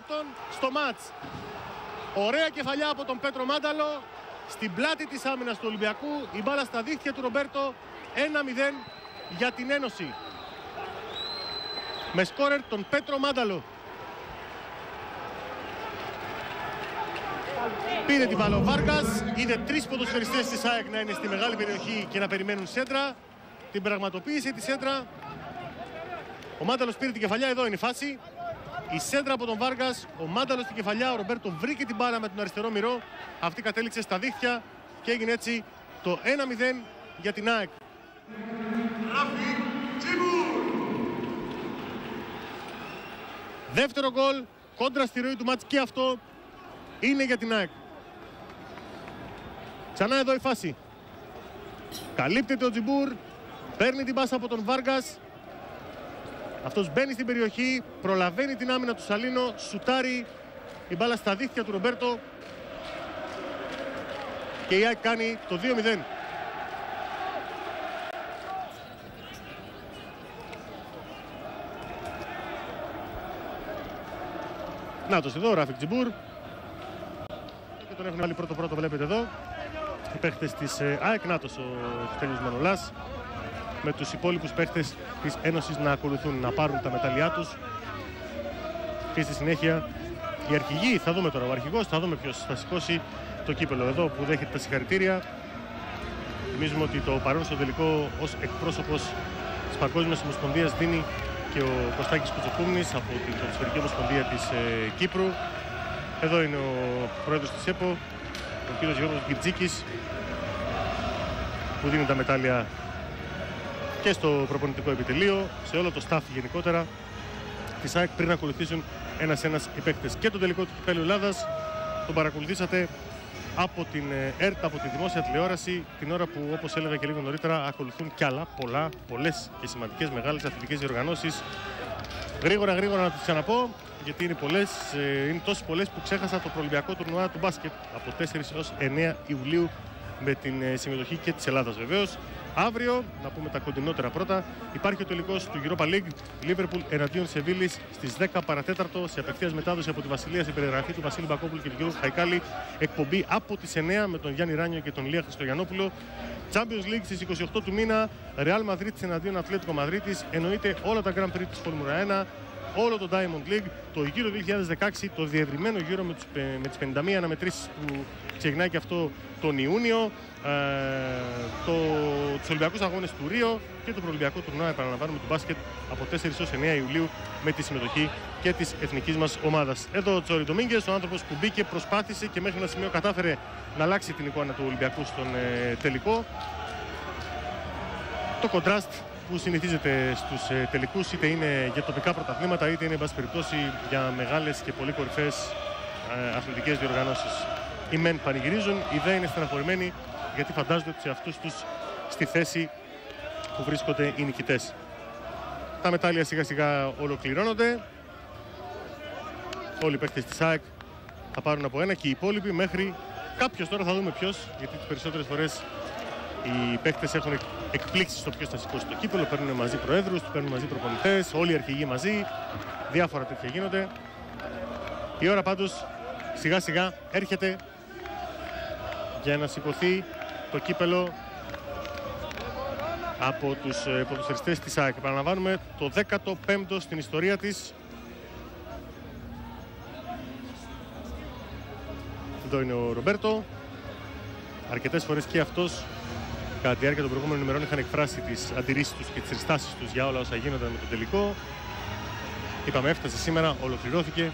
δευτερολέπτων στο μάτς. Ωραία κεφαλιά από τον Πέτρο Μάνταλο στην πλάτη της άμυνας του Ολυμπιακού. Η μπάλα στα δίχτυα του Ρομπέρτο. 1-0 για την Ένωση. Με σκόρερ τον Πέτρο Μάνταλο. Πήρε την μπάλα ο Βάργκας. Είδε τρεις ποδοσφαιριστές της ΑΕΚ να είναι στη μεγάλη περιοχή και να περιμένουν σέντρα. Την πραγματοποίησε τη σέντρα. Ο Μάνταλος πήρε την κεφαλιά. Εδώ είναι η φάση. Η σέντρα από τον Βάργκας, ο Μάνταλος στην κεφαλιά, ο Ρομπέρτο βρήκε την μπάλα με τον αριστερό μυρό. Αυτή κατέληξε στα δίχτυα και έγινε έτσι το 1-0 για την ΑΕΚ. Δεύτερο γκολ, κόντρα στη ροή του μάτς και αυτό είναι για την ΑΕΚ. Ξανά εδώ η φάση. Καλύπτεται ο Τζιμπούρ, παίρνει την πάσα από τον Βάργκας. Αυτός μπαίνει στην περιοχή, προλαβαίνει την άμυνα του Σαλίνο, σουτάρει η μπάλα στα δίχτυα του Ρομπέρτο και η ΑΕΚ κάνει το 2-0. Νάτος εδώ, ο Ράφικ Τζιμπούρ. Και τον έχουν βάλει πρώτο, βλέπετε εδώ. Οι παίχτες της ΑΕΚ, νάτος ο Στέλιος Μανολάς. Με τους υπόλοιπους παίχτες της Ένωσης να ακολουθούν, να πάρουν τα μετάλλια τους. Και στη συνέχεια οι αρχηγοί, θα δούμε τώρα ο αρχηγός, θα δούμε ποιος θα σηκώσει το κύπελο εδώ που δέχεται τα συγχαρητήρια. Θυμίζουμε ότι το παρόν στο τελικό ως εκπρόσωπος της Παγκόσμιας Ομοσπονδίας δίνει και ο Κωστάκης Κουτσοκούμνης από την Ποδοσφαιρική Ομοσπονδία της Κύπρου. Εδώ είναι ο πρόεδρος της ΕΠΟ, ο κ. Γιώργος Γκιτζίκης, που δίνει τα μετάλλια και στο προπονητικό επιτελείο, σε όλο το staff γενικότερα της ΑΕΚ, πριν ακολουθήσουν ένας-ένας οι παίκτες. Και το τελικό του κυπέλλου Ελλάδας τον παρακολουθήσατε από την ΕΡΤ, από τη δημόσια τηλεόραση, την ώρα που, όπως έλεγα και λίγο νωρίτερα, ακολουθούν κι άλλα, πολλές και σημαντικές μεγάλες αθλητικές διοργανώσεις. Γρήγορα να τις ξαναπώ, γιατί είναι πολλές, είναι τόσες πολλές που ξέχασα το προολυμπιακό τουρνουά του μπάσκετ από 4 έως 9 Ιουλίου με την συμμετοχή και της Ελλάδας βεβαίως. Αύριο, να πούμε τα κοντινότερα πρώτα, υπάρχει ο τελικός του Europa League, Liverpool εναντίον Σεβίλης στις 10 παρατέταρτο, σε απευθείας μετάδοση από τη Βασιλεία, στην περιγραφή του Βασίλη Μπακόπουλου και του Γιώργου Χαϊκάλη, εκπομπή από τις 9 με τον Γιάννη Ράνιο και τον Λία Χριστογιαννόπουλο. Champions League στις 28 του μήνα, Real Madrid εναντίον Ατλέτικο Μαδρίτης, εννοείται όλα τα Grand Prix της Φόρμουλα 1, όλο το Diamond League, το Euro 2016, το διευρυμένο Euro με τις 51 αναμετρήσεις που ξεκινάει και αυτό τον Ιούνιο, τους Ολυμπιακούς Αγώνες του Ρίο και το προολυμπιακό τουρνουά, επαναλαμβάνουμε, του μπάσκετ από 4 έως 9 Ιουλίου με τη συμμετοχή και της εθνικής μας ομάδας. Εδώ ο Τσόρι Ντομίνγκες, ο άνθρωπος που μπήκε, προσπάθησε και μέχρι ένα σημείο κατάφερε να αλλάξει την εικόνα του Ολυμπιακού στον τελικό. Το κοντράστ που συνηθίζεται στους τελικούς, είτε είναι για τοπικά πρωταθλήματα, είτε είναι, εν πάση περιπτώσει, για μεγάλες και πολύ κορυφαίες αθλητικές διοργανώσεις. Οι μεν πανηγυρίζουν, οι δε είναι στεναχωρημένοι, γιατί φαντάζονται τους εαυτούς τους στη θέση που βρίσκονται οι νικητές. Τα μετάλλια σιγά σιγά ολοκληρώνονται. Όλοι οι παίκτες της ΑΕΚ θα πάρουν από ένα και οι υπόλοιποι μέχρι κάποιος, τώρα θα δούμε ποιος, γιατί τις περισσότερες φορές οι παίκτες έχουν εκπλήξεις στο ποιος θα σηκώσει το κύπελο, παίρνουν μαζί προέδρους, παίρνουν μαζί προπονητές, όλοι οι αρχηγοί μαζί, διάφορα τέτοια γίνονται. Η ώρα πάντως σιγά σιγά έρχεται για να σηκωθεί το κύπελο από τους ποδοσφαιριστές της ΑΕΚ. Επαναλαμβάνουμε, το 15ο στην ιστορία της. Εδώ είναι ο Ρομπέρτο. Αρκετές φορές και αυτός κατά τη διάρκεια των προηγούμενων ημερών είχαν εκφράσει τις αντιρρήσεις τους και τις συστάσεις τους για όλα όσα γίνονταν με το τελικό. Είπαμε, έφτασε σήμερα, ολοκληρώθηκε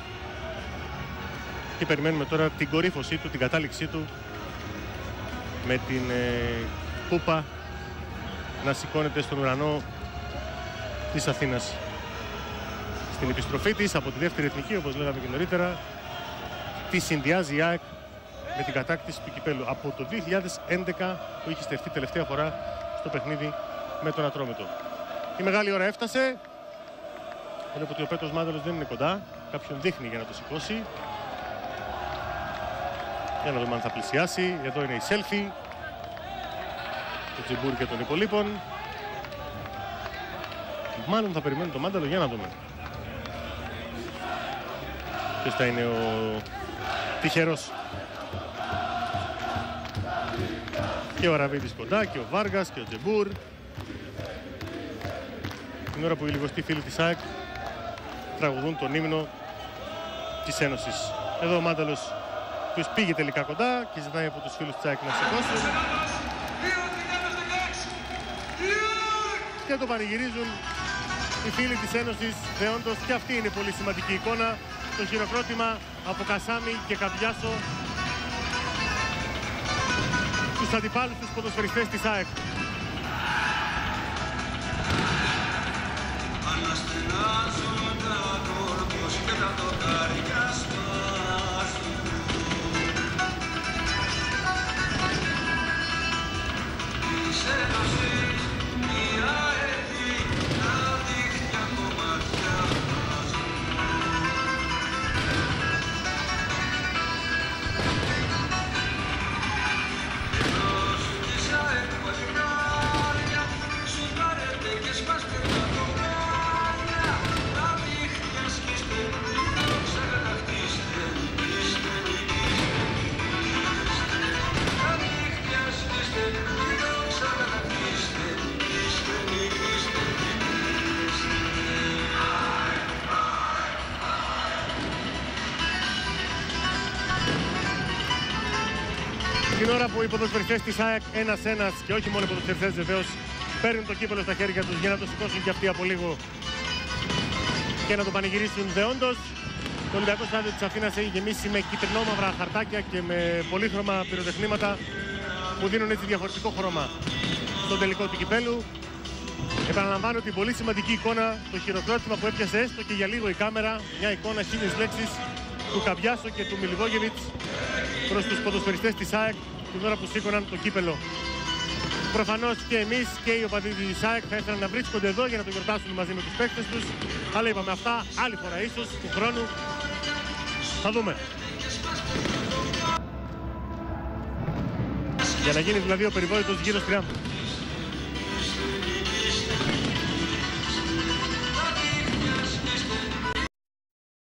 και περιμένουμε τώρα την κορύφωσή του, την κατάληξή του, με την κούπα να σηκώνεται στον ουρανό της Αθήνας. Στην επιστροφή της από τη δεύτερη εθνική, όπως λέγαμε και νωρίτερα, τη συνδυάζει η ΑΕΚ με την κατάκτηση του κυπέλου από το 2011 που είχε στεφτεί τελευταία φορά στο παιχνίδι με τον Ατρόμητο. Η μεγάλη ώρα έφτασε. Βλέπω ότι ο Πέτρος Μάνταλος δεν είναι κοντά. Κάποιον δείχνει για να το σηκώσει. Για να δούμε αν θα πλησιάσει. Εδώ είναι η selfie του Τζιμπούρ και των υπολείπων. Μάλλον θα περιμένουν τον Μάνταλο, για να δούμε. ποιος θα είναι ο τυχερός. Και ο Ραβίδης κοντά και ο Βάργας και ο Τζεμπούρ. Την ώρα που οι λιγοστοί φίλοι της ΑΕΚ τραγουδούν τον ύμνο της Ένωσης. Εδώ ο Μάνταλος, ο οποίος πήγε τελικά κοντά και ζητάει από τους φίλους της ΑΕΚ να σηκώσουν. Και το πανηγυρίζουν οι φίλοι της Ένωσης, δεόντως και αυτή είναι πολύ σημαντική εικόνα. Το χειροκρότημα από Κασάμι και Καμπιάσο στους αντιπάλους τους ποδοσφαιριστές της ΑΕΚ. Την ώρα που οι ποδοσφαιριστές της ΑΕΚ ένας-ένας και όχι μόνο οι ποδοσφαιριστές βεβαίως παίρνουν το κύπελλο στα χέρια τους για να το σηκώσουν και αυτοί από λίγο και να το πανηγυρίσουν δεόντως. Το Ολυμπιακό Στάδιο της Αθήνας έχει γεμίσει με κυτρινόμαυρα χαρτάκια και με πολύχρωμα πυροτεχνήματα που δίνουν έτσι διαφορετικό χρώμα στον τελικό του κυπέλλου. Επαναλαμβάνω την πολύ σημαντική εικόνα, το χειροκρότημα που έπιασε έστω και για λίγο η κάμερα, μια εικόνα χίλιες λέξεις του Καμπιάσο και του Μιλιβόγεβιτς προς τους ποδοσφαιριστές της ΑΕΚ την ώρα που σήκωναν το κύπελλο. Προφανώς και εμείς και οι οπαδοί της ΑΕΚ θα ήθελαν να βρίσκονται εδώ για να το γιορτάσουν μαζί με τους παίκτες τους, αλλά είπαμε αυτά άλλη φορά ίσως του χρόνου. Θα δούμε. Για να γίνει δηλαδή ο περιβόητος γύρος τριάμβου.